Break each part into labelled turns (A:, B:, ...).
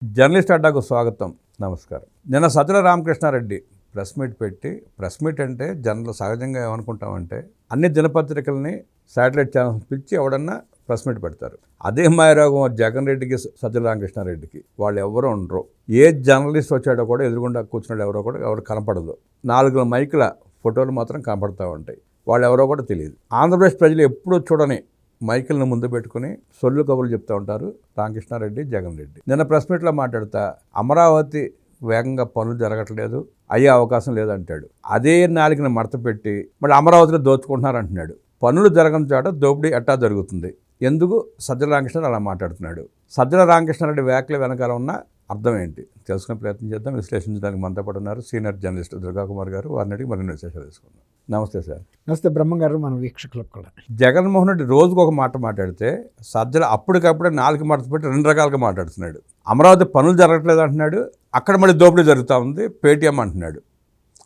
A: Journalist అడ్డాకు స్వాగతం. నమస్కారం. నిన్న సజ్జల రామకృష్ణారెడ్డి ప్రెస్ మీట్ పెట్టి, ప్రెస్ మీట్ అంటే జనరల్ సహజంగా ఏమనుకుంటామంటే అన్ని దినపత్రికల్ని శాటిలైట్ ఛానల్స్ పిలిచి ఎవడన్నా ప్రెస్ మీట్ పెడతారు. అదే మాయరోగం జగన్ రెడ్డికి, సజ్జల రామకృష్ణారెడ్డికి. వాళ్ళు ఎవరో ఉండరు. ఏ జర్నలిస్ట్ వచ్చాడో కూడా ఎదురుగుండా కూర్చున్నాడు ఎవరు కనపడదు. 4 మైకుల ఫోటోలు మాత్రం కనపడతా ఉంటాయి. వాళ్ళు ఎవరో కూడా తెలియదు. ఆంధ్రప్రదేశ్ ప్రజలు ఎప్పుడూ చూడని మైకిల్ని ముందు పెట్టుకుని సొల్లు కబుర్లు చెప్తూ ఉంటారు రామకృష్ణారెడ్డి, జగన్ రెడ్డి. నిన్న ప్రెస్ మీట్లో మాట్లాడుతా అమరావతి వేగంగా పనులు జరగట్లేదు, అయ్యే అవకాశం లేదంటాడు. అదే నాలుగుని మడత పెట్టి మరి అమరావతిలో దోచుకుంటున్నారు అంటున్నాడు. పనులు జరగని చోట దోపిడీ ఎట్టా జరుగుతుంది. ఎందుకు సజ్జల రామకృష్ణారెడ్డి అలా మాట్లాడుతున్నాడు? సజ్జల రామకృష్ణారెడ్డి వ్యాఖ్యల వెనకాల ఉన్న అర్థం ఏంటి తెలుసుకునే ప్రయత్నం చేద్దాం. విశ్లేషించడానికి మనతో పాటు ఉన్నారు సీనియర్ జర్నలిస్ట్ దుర్గాకుమార్ గారు. వారిని అడిగి మరిన్ని విశేషాలు తీసుకుందాం. నమస్తే సార్.
B: నమస్తే బ్రహ్మంగారు, మన వీక్షకులకు కూడా.
A: జగన్మోహన్ రెడ్డి రోజుకు ఒక మాట మాట్లాడితే సజ్జల అప్పటికప్పుడే 4 మడత పెట్టి 2 రకాలుగా మాట్లాడుతున్నాడు. అమరావతి పనులు జరగట్లేదు అంటున్నాడు, అక్కడ మళ్ళీ దోపిడీ జరుగుతూ ఉంది, పేటీఎం అంటున్నాడు.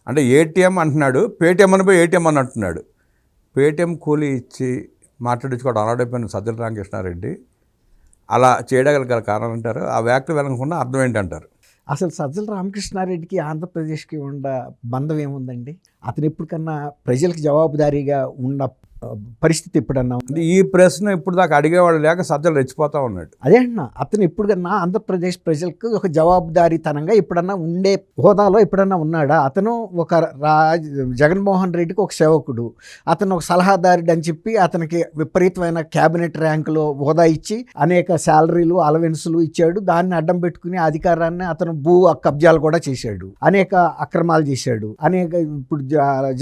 A: అంటే ఏటీఎం అంటున్నాడు, పేటీఎం అని పోయి ఏటీఎం అని అంటున్నాడు. పేటీఎం కూలీ ఇచ్చి మాట్లాడించుకోవడం అలవాటైపోయిన సజ్జల రామకృష్ణారెడ్డి అలా చేయగల కారణం అంటారు. ఆ వ్యాఖ్యలు వెనకుండా అర్థం ఏంటంటారు?
B: అసలు సజ్జల రామకృష్ణారెడ్డికి ఆంధ్రప్రదేశ్కి ఉన్న బంధం ఏముందండి? అతను ఎప్పటికన్నా ప్రజలకు జవాబుదారీగా ఉన్న పరిస్థితి ఎప్పుడన్నా ఉంది?
A: ఈ ప్రశ్న ఇప్పుడు దాకా అడిగేవాడు లేక సజ్జలు రెచ్చిపోతూ ఉన్నాడు.
B: అదే అంటున్నా, అతను ఎప్పుడుకన్నా ఆంధ్రప్రదేశ్ ప్రజలకు ఒక జవాబుదారీతనంగా ఎప్పుడన్నా ఉండే హోదాలో ఎప్పుడన్నా ఉన్నాడా? అతను ఒక జగన్మోహన్ రెడ్డికి ఒక సేవకుడు, అతను ఒక సలహాదారుడు అని చెప్పి అతనికి విపరీతమైన క్యాబినెట్ ర్యాంకులో హోదా ఇచ్చి అనేక శాలరీలు, అలవెన్సులు ఇచ్చాడు. దాన్ని అడ్డం పెట్టుకుని అధికారాన్ని అతను భూ కబ్జాలు కూడా చేశాడు, అనేక అక్రమాలు చేశాడు, ఇప్పుడు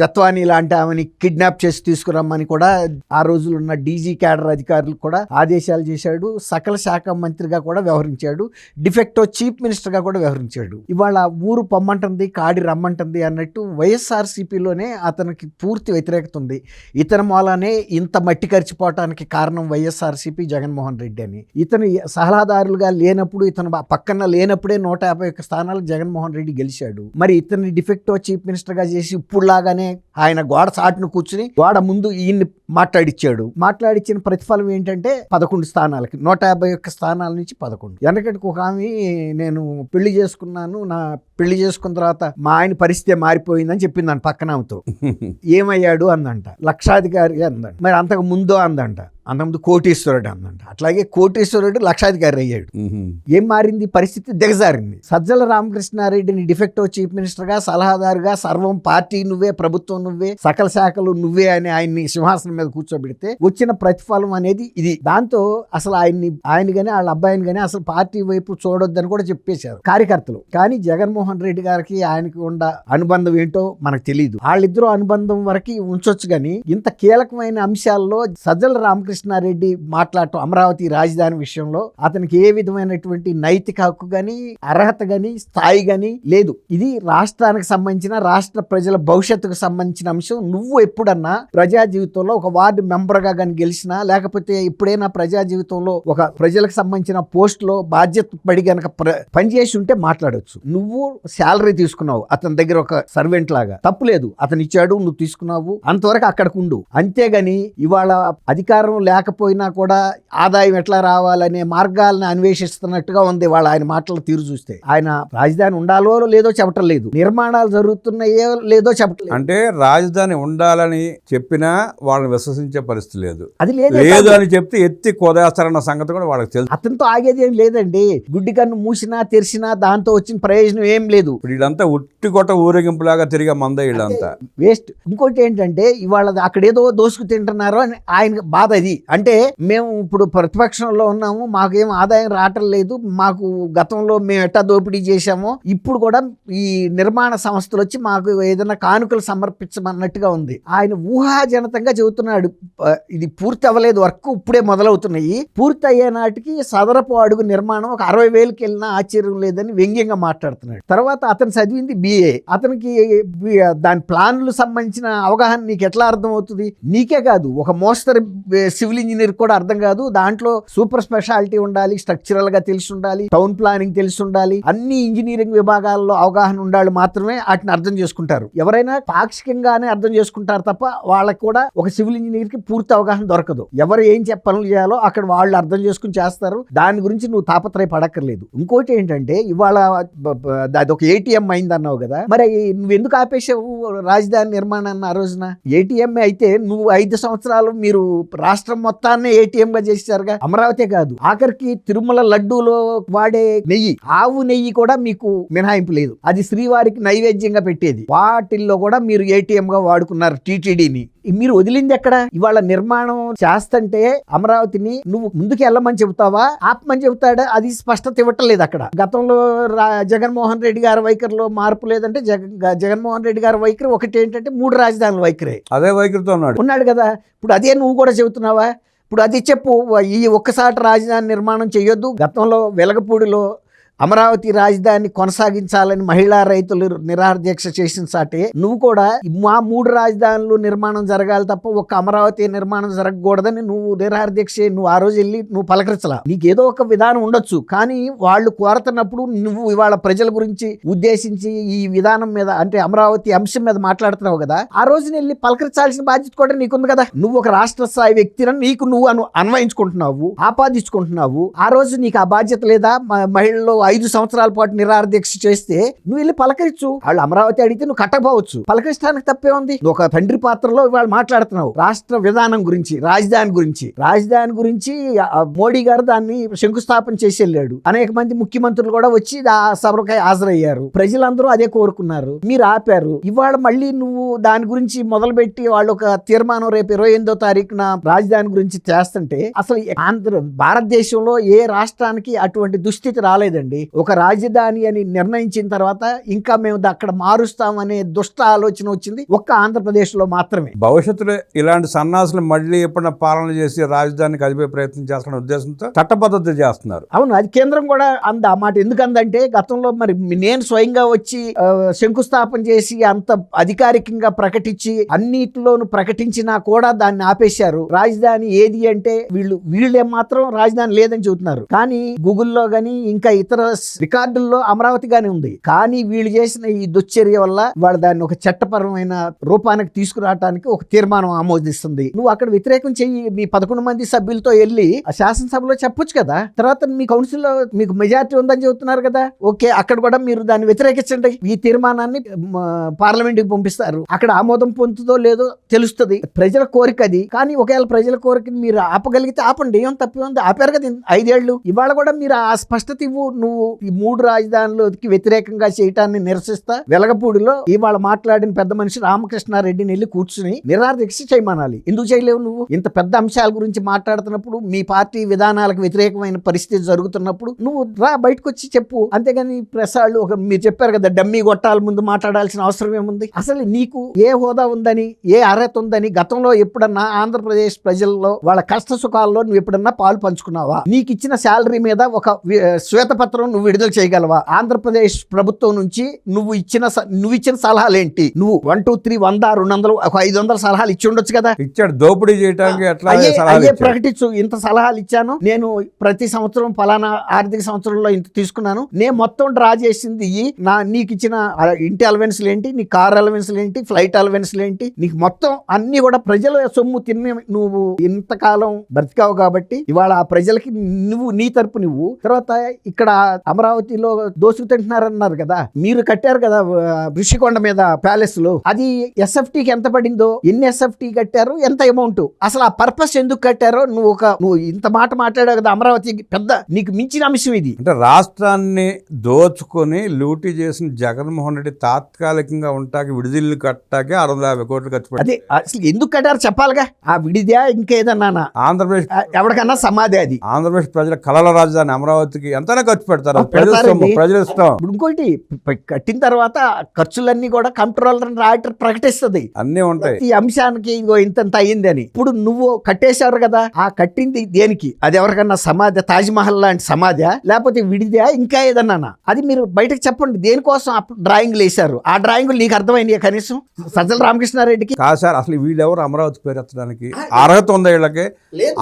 B: జత్వానీ లాంటి ఆమెని కిడ్నాప్ చేసి తీసుకురమ్మని కూడా ఆ రోజులు ఉన్న డీజీ క్యాడర్ అధికారులు కూడా ఆదేశాలు చేశాడు. సకల శాఖ మంత్రిగా కూడా వ్యవహరించాడు, డిఫెక్టో చీఫ్ మినిస్టర్గా కూడా వ్యవహరించాడు. ఇవాళ ఊరు పొమ్మంటుంది, కాడి రమ్మంటుంది అన్నట్టు వైఎస్ఆర్సీపీలోనే అతనికి పూర్తి వ్యతిరేకత ఉంది. ఇతని మూలానే ఇంత మట్టి ఖర్చిపోవటానికి కారణం వైఎస్ఆర్సీపీ, జగన్మోహన్ రెడ్డి అని. ఇతను సలహాదారులుగా లేనప్పుడు, ఇతను పక్కన లేనప్పుడే 151 స్థానాలు జగన్మోహన్ రెడ్డి గెలిచాడు. మరి ఇతన్ని డిఫెక్టో చీఫ్ మినిస్టర్గా చేసి ఇప్పుడులాగానే ఆయన గోడ చాటును కూర్చుని గోడ ముందు ఈయన్ని మాట్లాడిచ్చిన ప్రతిఫలం ఏంటంటే 11 స్థానాలకి 151 స్థానాల నుంచి 11. వెనకటికి ఒక ఆమె, నేను పెళ్లి చేసుకున్నాను, నా పెళ్లి చేసుకున్న తర్వాత మా ఆయన పరిస్థితి మారిపోయిందని చెప్పిందంట పక్కన ఆమెతో. ఏమయ్యాడు అందంట, లక్షాధికారి అందంట. మరి అంతకు ముందో అందంట, అంతకుముందు కోటీశ్వరుడు అందంట. అట్లాగే కోటీశ్వరుడు లక్షాధికారి అయ్యాడు. ఏం మారింది? పరిస్థితి దిగజారింది. సజ్జల రామకృష్ణారెడ్డిని డిఫెక్టో చీఫ్ మినిస్టర్గా, సలహాదారుగా, సర్వం పార్టీ నువ్వే, ప్రభుత్వం నువ్వే, సకల శాఖలు నువ్వే అని ఆయన్ని సింహాసనం మీద కూర్చోబెడితే వచ్చిన ప్రతిఫలం అనేది ఇది. దాంతో అసలు ఆయన గానీ వాళ్ళ అబ్బాయిని గానీ అసలు పార్టీ వైపు చూడొద్దని కూడా చెప్పేశారు కార్యకర్తలు. కానీ జగన్మోహన్ రెడ్డి గారికి ఆయనకి ఉన్న అనుబంధం ఏంటో మనకు తెలియదు. వాళ్ళిద్దరూ అనుబంధం వరకు ఉంచొచ్చు, కానీ ఇంత కీలకమైన అంశాల్లో సజ్జల రామకృష్ణారెడ్డి మాట్లాడటం అమరావతి రాజధాని విషయంలో అతనికి ఏ విధమైనటువంటి నైతిక హక్కు గాని, అర్హత గాని, స్థాయి గాని లేదు. ఇది రాష్ట్రానికి సంబంధించిన, రాష్ట్ర ప్రజల భవిష్యత్తుకు సంబంధించిన అంశం. నువ్వు ఎప్పుడన్నా ప్రజా జీవితంలో ఒక వార్డు మెంబర్గా కానీ గెలిచినా, లేకపోతే ఎప్పుడైనా ప్రజా జీవితంలో ఒక ప్రజలకు సంబంధించిన పోస్టులో బాధ్యత పడి గనక పనిచేసి ఉంటే మాట్లాడొచ్చు. నువ్వు శాలరీ తీసుకున్నావు అతని దగ్గర ఒక సర్వెంట్ లాగా, తప్పు లేదు, అతను ఇచ్చాడు, నువ్వు తీసుకున్నావు, అంతవరకు అక్కడికి ఉండు. అంతేగాని ఇవాళ అధికారం లేకపోయినా కూడా ఆదాయం ఎట్లా రావాలనే మార్గాలను అన్వేషిస్తున్నట్టుగా ఉంది వాళ్ళ ఆయన మాటల తీరు చూస్తే. ఆయన రాజధాని ఉండాలో లేదో చెప్పటం లేదు, నిర్మాణాలు జరుగుతున్నాయో లేదో చెప్పటం లేదు.
A: అంటే రాజధాని ఉండాలని చెప్పినా వాళ్ళని విశ్వసించే పరిస్థితి లేదు.
B: అది
A: లేదు అని చెప్తే ఎత్తి కోదేస్తారన్న సంగతి కూడా వాళ్ళకి తెలుసు.
B: అతనితో ఆగేది ఏం లేదండి. గుడ్డి కన్ను మూసినా తెరిచినా దాంతో వచ్చిన ప్రయోజనం ఏం లేదు.
A: వీళ్ళంతా ఉట్టి కొట్ట ఊరేగింపులాగా తిరిగే మందే వీళ్ళంతా
B: వేస్ట్. ఇంకోటి ఏంటంటే ఇవాళ అక్కడేదో దోసుకు తింటున్నారో అని ఆయన బాధ. అది అంటే మేము ఇప్పుడు ప్రతిపక్షంలో ఉన్నాము, మాకేం ఆదాయం రావటం లేదు, మాకు గతంలో మేము ఎట్టా దోపిడీ చేశామో ఇప్పుడు కూడా ఈ నిర్మాణ సంస్థలు వచ్చి మాకు ఏదైనా కానుకలు సమర్పించమన్నట్టుగా ఉంది. ఆయన ఊహాజనితంగా చెబుతున్నాడు. ఇది పూర్తి అవ్వలేదు, వర్క్ ఇప్పుడే మొదలవుతున్నాయి, పూర్తి అయ్యే నాటికి సదరపు అడుగు నిర్మాణం ఒక 60,000కి వెళ్ళినా ఆశ్చర్యం లేదని వ్యంగ్యంగా మాట్లాడుతున్నాడు. తర్వాత అతను చదివింది BA. అతనికి దాని ప్లాన్లు సంబంధించిన అవగాహన నీకు ఎట్లా అర్థం అవుతుంది? నీకే కాదు, ఒక మోస్తరు సివిల్ ఇంజనీర్ కూడా అర్థం కాదు. దాంట్లో సూపర్ స్పెషాలిటీ ఉండాలి, స్ట్రక్చరల్ గా తెలిసి ఉండాలి, టౌన్ ప్లానింగ్ తెలిసి ఉండాలి, అన్ని ఇంజనీరింగ్ విభాగాల్లో అవగాహన ఉండాలి, మాత్రమే వాటిని అర్థం చేసుకుంటారు. ఎవరైనా పాక్షికంగానే అర్థం చేసుకుంటారు తప్ప వాళ్ళకి కూడా ఒక సివిల్ ఇంజనీర్ కి పూర్తి అవగాహన దొరకదు. ఎవరు ఏం పనులు చేయాలో అక్కడ వాళ్ళు అర్థం చేసుకుని చేస్తారు. దాని గురించి నువ్వు తాపత్రయ పడక్కర్లేదు. ఇంకోటి ఏంటంటే ఇవాళ అది ఒక ATM అయింది అన్నావు కదా, మరి నువ్వు ఎందుకు ఆపేసావు రాజధాని నిర్మాణాన్ని ఆ రోజున? ATM అయితే నువ్వు 5 సంవత్సరాలు మీరు రాష్ట్రం మొత్తాన్ని ATM గా చేశారుగా. అమరావతి కాదు, ఆఖరికి తిరుమల లడ్డూలో వాడే నెయ్యి, ఆవు నెయ్యి కూడా మీకు మినహాయింపు లేదు. అది శ్రీవారికి నైవేద్యంగా పెట్టేది. వాటిల్లో కూడా మీరు ATM గా వాడుకున్నారు TTDని. మీరు వదిలింది ఎక్కడ? ఇవాళ నిర్మాణం చేస్తుంటే అమరావతిని నువ్వు ముందుకు వెళ్ళమని చెబుతావా, ఆపమని చెబుతాడా? అది స్పష్టత ఇవ్వట్లేదు అక్కడ. గతంలో జగన్మోహన్ రెడ్డి గారి వైఖరిలో మార్పు లేదంటే జగన్మోహన్ రెడ్డి గారి వైఖరి ఒకటి ఏంటంటే 3 రాజధానుల వైఖరే.
A: అదే వైఖరితో ఉన్నాడు
B: కదా. ఇప్పుడు అదే నువ్వు కూడా చెబుతున్నావా? ఇప్పుడు అది చెప్పు, ఈ ఒక్కసారి రాజధాని నిర్మాణం చేయొద్దు. గతంలో వెలగపూడిలో అమరావతి రాజధాని కొనసాగించాలని మహిళా రైతులు నిరాహార దీక్ష చేసిన సాటే నువ్వు కూడా మా 3 రాజధానులు నిర్మాణం జరగాలి తప్ప ఒక్క అమరావతి నిర్మాణం జరగకూడదని నువ్వు నిరాహార దీక్ష నువ్వు ఆ రోజు వెళ్ళి నువ్వు పలకరించలా. నీకు ఏదో ఒక విధానం ఉండొచ్చు, కానీ వాళ్ళు కోరుతున్నప్పుడు నువ్వు ఇవాళ ప్రజల గురించి ఉద్దేశించి ఈ విధానం మీద అంటే అమరావతి అంశం మీద మాట్లాడుతున్నావు కదా, ఆ రోజున వెళ్ళి పలకరించాల్సిన బాధ్యత కూడా నీకుంది కదా. నువ్వు ఒక రాష్ట్ర స్థాయి వ్యక్తిని నీకు నువ్వు అన్వయించుకుంటున్నావు, ఆపాదించుకుంటున్నావు. ఆ రోజు నీకు ఆ బాధ్యత లేదా? మహిళల్లో 5 సంవత్సరాల పాటు నిరాహార దీక్ష చేస్తే నువ్వు వెళ్ళి పలకరించు. వాళ్ళు అమరావతి అడిగితే నువ్వు కట్టకపోవచ్చు, పలకరించడానికి తప్పే ఉంది. నువ్వు ఒక తండ్రి పాత్రలో ఇవాళ మాట్లాడుతున్నావు రాష్ట్ర విధానం గురించి, రాజధాని గురించి మోడీ గారు దాన్ని శంకుస్థాపన చేసి వెళ్ళాడు. అనేక మంది ముఖ్యమంత్రులు కూడా వచ్చి ఆ సభకి హాజరయ్యారు. ప్రజలందరూ అదే కోరుకున్నారు, మీరు ఆపారు. ఇవాళ మళ్ళీ నువ్వు దాని గురించి మొదలుపెట్టి వాళ్ళు ఒక తీర్మానం రేపు 28వ తారీఖున రాజధాని గురించి చేస్తుంటే అసలు భారతదేశంలో ఏ రాష్ట్రానికి అటువంటి దుస్థితి రాలేదండి. ఒక రాజధాని అని నిర్ణయించిన తర్వాత ఇంకా మేము అక్కడ మారుస్తామనే దుష్ట ఆలోచన వచ్చింది ఒక్క ఆంధ్రప్రదేశ్ లో మాత్రమే.
A: భవిష్యత్తులో ఇలాంటి సన్నాసులు మళ్ళీ ఎప్పుడైనా పాలన చేసి రాజధానికి అదిపే ప్రయత్నం చేస్తున్న ఉద్దేశంతో చట్టబద్ధత చేస్తున్నారు.
B: అవును, అది కేంద్రం కూడా అంద ఆ మాట. ఎందుకందంటే గతంలో మరి నేను స్వయంగా వచ్చి శంకుస్థాపన చేసి అంత అధికారికంగా ప్రకటించి అన్నిటిలోనూ ప్రకటించినా కూడా దాన్ని ఆపేశారు. రాజధాని ఏది అంటే వీళ్ళే మాత్రం రాజధాని లేదని చెబుతున్నారు. కానీ గూగుల్లో గానీ ఇంకా ఇతర రికార్డుల్లో అమరావతిగానే ఉంది. కానీ వీళ్ళు చేసిన ఈ దుశ్చర్య వల్ల వాళ్ళు దాన్ని ఒక చట్టపరమైన రూపానికి తీసుకురావడానికి ఒక తీర్మానం ఆమోదిస్తుంది. నువ్వు అక్కడ వ్యతిరేకం చెయ్యి, మీ 11 మంది సభ్యులతో వెళ్ళి ఆ శాసనసభలో చెప్పొచ్చు కదా. తర్వాత మీ కౌన్సిల్లో మీకు మెజారిటీ ఉందని చెబుతున్నారు కదా, ఓకే, అక్కడ కూడా మీరు దాన్ని వ్యతిరేకించండి. ఈ తీర్మానాన్ని పార్లమెంట్కి పంపిస్తారు. అక్కడ ఆమోదం పొందుతుందో లేదో తెలుస్తుంది. ప్రజల కోరిక అది. కానీ ఒకవేళ ప్రజల కోరికని మీరు ఆపగలిగితే ఆపండి, ఏం తప్పే ఉంది. ఆపారు కదా 5 ఏళ్ళు. ఇవాళ కూడా మీరు ఆ స్పష్టత ఇవ్వు. నువ్వు ఈ 3 రాజధానులకి వ్యతిరేకంగా చేయటాన్ని నిరసిస్తా వెలగపూడిలో ఇవాళ మాట్లాడిన పెద్ద మనిషి రామకృష్ణారెడ్డిని వెళ్ళి కూర్చుని నిరాహార దీక్ష చేయమనాలి. ఎందుకు చేయలేవు? నువ్వు ఇంత పెద్ద అంశాల గురించి మాట్లాడుతున్నప్పుడు, మీ పార్టీ విధానాలకు వ్యతిరేకమైన పరిస్థితి జరుగుతున్నప్పుడు నువ్వు బయటకు వచ్చి చెప్పు. అంతేగాని ప్రసాళ్ళు మీరు చెప్పారు కదా, డమ్మీ గొట్టాల ముందు మాట్లాడాల్సిన అవసరం ఏముంది? అసలు నీకు ఏ హోదా ఉందని, ఏ అర్హత ఉందని గతంలో ఎప్పుడన్నా ఆంధ్రప్రదేశ్ ప్రజల్లో వాళ్ళ కష్ట సుఖాల్లో నువ్వు ఎప్పుడన్నా పాలు పంచుకున్నావా? నీకు ఇచ్చిన శాలరీ మీద ఒక శ్వేతపత్రం నువ్వు విడుదల చేయగలవా? ఆంధ్రప్రదేశ్ ప్రభుత్వం నుంచి నువ్వు ఇచ్చిన సలహాలు ఏంటి? నువ్వు 1, 2, 3, 100, 200, 500 సలహాలు ఇచ్చి ఉండొచ్చు కదా.
A: ఇచ్చాడు దోపిడీ చేయడానికి.
B: ప్రకటించు, ఇంత సలహాలు ఇచ్చాను నేను, ప్రతి సంవత్సరం ఫలానా ఆర్థిక సంవత్సరంలో ఇంత తీసుకున్నాను, నేను మొత్తం డ్రా చేసింది నీకు ఇచ్చిన ఇంటి అలవెన్స్లు ఏంటి, నీ కార్ అలవెన్స్లు ఏంటి, ఫ్లైట్ అలవెన్స్లు ఏంటి, నీకు మొత్తం అన్ని కూడా ప్రజల సొమ్ము తిని నువ్వు ఇంతకాలం బ్రతికావు కాబట్టి ఇవాళ ఆ ప్రజలకి నువ్వు నీ తరపు నువ్వు. తర్వాత ఇక్కడ అమరావతిలో దోసుకు తింటున్నారన్నారు కదా, మీరు కట్టారు కదా ఋషికొండ మీద ప్యాలెస్ లో, అది SFTకి ఎంత పడిందో, ఎన్ని SFT కట్టారు, ఎంత అమౌంట్, అసలు ఆ పర్పస్ ఎందుకు కట్టారో నువ్వు ఇంత మాట మాట్లాడావు కదా. అమరావతి పెద్ద నీకు మించిన అంశం ఇది.
A: అంటే రాష్ట్రాన్ని దోచుకొని లూటీ చేసిన జగన్మోహన్ రెడ్డి తాత్కాలికంగా ఉంటాకి విడుదల కట్టాకే 650 కోట్లు ఖర్చు పెట్టి,
B: అదే అసలు ఎందుకు కట్టారు చెప్పాలిగా. ఆ విడిదా ఇంకేదన్నా
A: ఆంధ్రప్రదేశ్
B: ఎవరికన్నా సమాధి అది.
A: ఆంధ్రప్రదేశ్ ప్రజల కళల రాజధాని అమరావతికి ఎంతైనా ఖర్చు పెడతారు. పెడతారు.
B: ఆ, పెడతారండి.
A: ప్రజలు ఇష్టం.
B: ఇప్పుడు ఇంకోటి కట్టిన తర్వాత ఖర్చులన్నీ కూడా కంట్రోలర్ అండ్ ఆడిటర్ ప్రకటిస్తుంది
A: అన్నీ ఉంటాయి.
B: ఈ అంశానికి ఇగో ఇంతంత అయ్యింది అని. ఇప్పుడు నువ్వు కట్టేశారు కదా, ఆ కట్టింది దేనికి? అది ఎవరికన్నా సమాధి, తాజ్ మహల్ లాంటి సమాధి, లేకపోతే విడిదా, ఇంకా ఏదన్నా? అది మీరు బయటకు చెప్పండి. దేనికోసం డ్రాయింగ్లు వేశారు? ఆ డ్రాయింగ్లు నీకు అర్థమైనాయి కనీసం? సజ్జల రామకృష్ణారెడ్డికి
A: కాదు సార్, అసలు వీళ్ళెవరు అమరావతి పేరు ఎత్తడానికి అర్హత ఉందా వీళ్ళకి?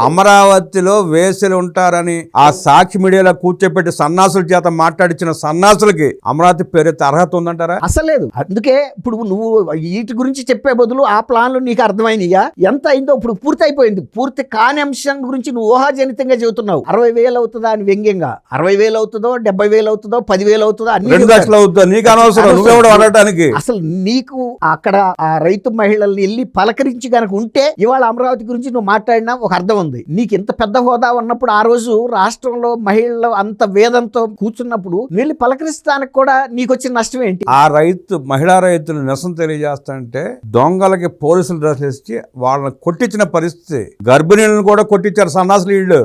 A: అమరావతిలో వేసలు ఉంటారని ఆ సాక్షి మీడియాలో కూర్చోపెట్టి సన్నాసుల చేత మాట్లాడించిన సన్నాసులకి అమరావతి పేరు ఎత్తే అర్హత ఉందంటారా?
B: అసలు లేదు. అందుకే ఇప్పుడు నువ్వు వీటి గురించి చెప్పే బదులు ఆ ప్లాన్లు నీకు అర్థమైనయా? ఎంత అయిందో ఇప్పుడు పూర్తి అయిపోయింది. పూర్తి కాని అంశం గురించి నువ్వు ఊహాజనితంగా చెబుతున్నావు. 60,000 అవుతుందా అని వ్యంగ్యంగా. 60,000 అవుతుందో, 70,000 అవుతుందో, 10,000 అవుతుందో,
A: 2 లక్షలు అవుతుందా? నీకు అనవసరం, నువ్వే కూడా అడగటానికి.
B: అసలు నీకు అక్కడ ఆ రైతు మహిళల్ని వెళ్ళి పలకరించి గనక ఉంటే ఇవాళ అమరావతి గురించి నువ్వు మాట్లాడినా ఒక అర్థం ఉంది. నీకు ఇంత పెద్ద హోదా ఉన్నప్పుడు ఆ రోజు రాష్ట్రంలో మహిళలు అంత వేదంతో కూర్చున్నప్పుడు వెళ్ళి పలకరిస్తానికి కూడా నీకు వచ్చిన నష్టం ఏంటి?
A: ఆ మహిళా రైతులు నిరసన తెలియజేస్తాంటే దొంగలకి పోలీసులు డ్రెస్ ఇచ్చి వాళ్ళని కొట్టించిన పరిస్థితి. గర్భిణీలను కూడా కొట్టించారు సన్నాసులు వీళ్ళు.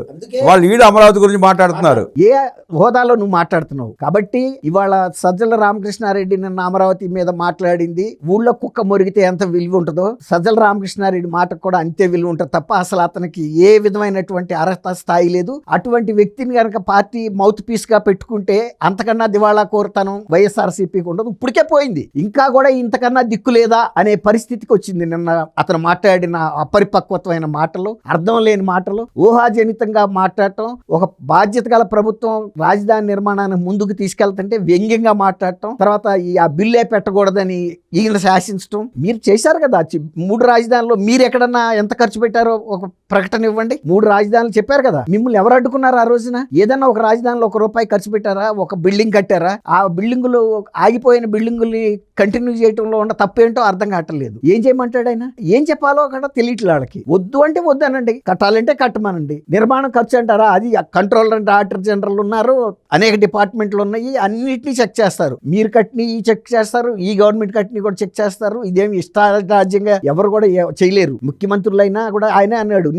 A: వీళ్ళు అమరావతి గురించి మాట్లాడుతున్నారు.
B: ఏ హోదాలో నువ్వు మాట్లాడుతున్నావు? కాబట్టి ఇవాళ సజ్జల రామకృష్ణారెడ్డి నిన్న అమరావతి మీద మాట్లాడింది, ఊళ్ళో కుక్క మురిగితే ఎంత విలువ ఉంటుందో సజ్జల రామకృష్ణారెడ్డి మాటకు కూడా అంతే విలువ ఉంటుంది తప్ప అసలు అతనికి ఏ విధమైనటువంటి అర్హత స్థాయి లేదు. అటువంటి వ్యక్తిని కనుక పార్టీ మౌత్ పీస్ గా పెట్టుకుంటే అంతకన్నా దివాళా కోరుతాను వైఎస్ఆర్సీపీకి ఉండదు. ఇప్పటికే పోయింది. ఇంకా కూడా ఇంతకన్నా దిక్కు లేదా అనే పరిస్థితికి వచ్చింది. నిన్న అతను మాట్లాడిన అపరిపక్వమైన మాటలు, అర్థం లేని మాటలు, ఊహాజనితంగా మాట్లాడటం, ఒక బాధ్యత గల ప్రభుత్వం రాజధాని నిర్మాణాన్ని ముందుకు తీసుకెళ్తుంటే వ్యంగ్యంగా మాట్లాడటం, తర్వాత ఆ బిల్లే పెట్టకూడదని ఈయన శాసించడం. మీరు చేశారు కదా 3 రాజధానులు. మీరు ఎక్కడన్నా ఎంత ఖర్చు పెట్టారో ఒక ప్రకటన ఇవ్వండి. 3 రాజధానులు చెప్పారు కదా. మిమ్మల్ని ఎవరు అడ్డుకున్నారు ఆ రోజున? ఏదన్నా ఒక రాజధానిలో ₹1 ఖర్చు పెట్టారా? ఒక బిల్డింగ్ కట్టారా? ఆ బిల్డింగులు ఆగిపోయిన బిల్డింగుల్ని కంటిన్యూ చేయడంలో ఉన్న తప్పేంటో అర్థం కావట్లేదు. ఏం చేయమంటాడు ఆయన? ఏం చెప్పాలో అక్కడ తెలియట్లే వాళ్ళకి. వద్దు అంటే వద్దనండి, కట్టాలంటే కట్టమనండి. నిర్మాణం ఖర్చు అంటారా? అది కంట్రోలర్ అండ్ ఆడిటర్ జనరల్ ఉన్నారు, అనేక డిపార్ట్మెంట్లు ఉన్నాయి, అన్నిటినీ చెక్ చేస్తారు. మీరు కట్టిని చెక్ చేస్తారు, ఈ గవర్నమెంట్ కట్టిని కూడా చెక్ చేస్తారు. ఇదేమి ఇష్టారాజ్యంగా ఎవరు కూడా చేయలేరు. ముఖ్యమంత్రులైనా కూడా ఆయనే అన్నాడు,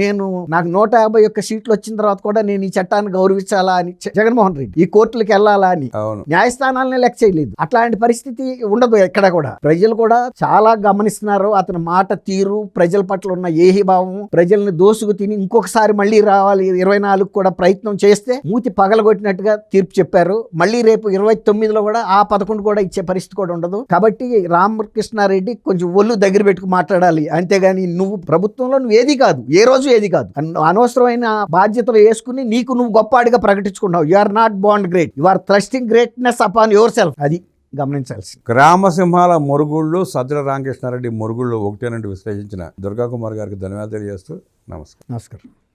B: నాకు 151 సీట్లు వచ్చిన తర్వాత కూడా నేను ఈ చట్టాన్ని గౌరవించాలా అని జగన్మోహన్ రెడ్డి. ఈ కోర్టులకు వెళ్ళాలా అని న్యాయస్థానాలనే లెక్క చేయలేదు. అట్లాంటి పరిస్థితి ఉండదు ఎక్కడ కూడా. ప్రజలు కూడా చాలా గమనిస్తున్నారు అతని మాట తీరు, ప్రజల పట్ల ఉన్న ఏహిభావం. ప్రజల్ని దోసుకు తిని ఇంకొకసారి మళ్ళీ రావాలి 24 కూడా ప్రయత్నం చేస్తే మూతి పగలగొట్టినట్టుగా తీర్పు చెప్పారు. మళ్ళీ రేపు 29లో కూడా ఆ 11 కూడా ఇచ్చే పరిస్థితి కూడా ఉండదు. కాబట్టి రామకృష్ణారెడ్డి కొంచెం ఒళ్ళు దగ్గర పెట్టుకు మాట్లాడాలి. అంతేగాని నువ్వు ప్రభుత్వంలో నువ్వు ఏది కాదు, ఏ రోజు ఏది కాదు. అనవసరమైన బాధ్యతలు వేసుకుని నీకు నువ్వు గొప్పవాడిగా ప్రకటించుకున్నావు. You are not born great, you are thrusting greatness upon yourself. అది గమనించాల్సి.
A: గ్రామసింహాల మురుగుళ్ళు సజ్జల రామకృష్ణారెడ్డి మురుగుళ్ళు ఒకటేనంటూ విశ్లేషించిన దుర్గా కుమార్ గారికి ధన్యవాదాలు తెలియజేస్తూ నమస్కారం.